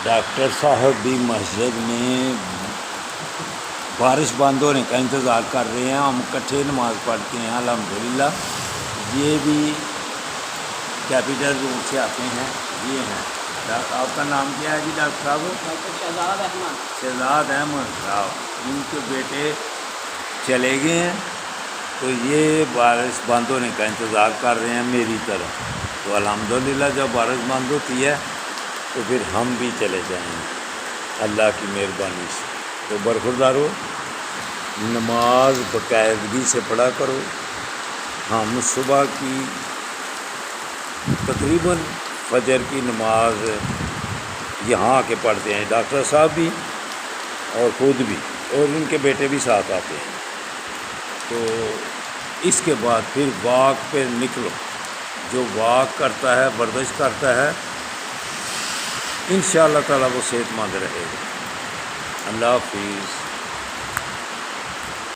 Doctor صاحب بھی مسجد میں بارش بند ہونے کا انتظار کر رہے ہیں. ہم اکٹھے نماز پڑھتے ہیں الحمدللہ. یہ بھی کیپٹل روم سے آتے ہیں. یہ ہیں. آپ کا نام کیا ہے جی ڈاکٹر صاحب؟ ڈاکٹر شہزاد احمد. شہزاد احمد صاحب. ان کے بیٹے چلے گئے ہیں تو یہ بارش بند ہونے کا انتظار کر رہے ہیں میری طرح. تو الحمدللہ جب بارش بند ہوتی ہے تو پھر ہم بھی چلے جائیں گے اللہ کی مہربانی سے. تو برخوردارو نماز باقاعدگی سے پڑھا کرو. ہم صبح کی تقریباً فجر کی نماز یہاں آ کے پڑھتے ہیں ڈاکٹر صاحب بھی اور خود بھی, اور ان کے بیٹے بھی ساتھ آتے ہیں. تو اس کے بعد پھر واک پہ نکلو. جو واک کرتا ہے, ورزش کرتا ہے, انشاءاللہ تعالیٰ وہ صحت مند رہے گا. اللہ حافظ.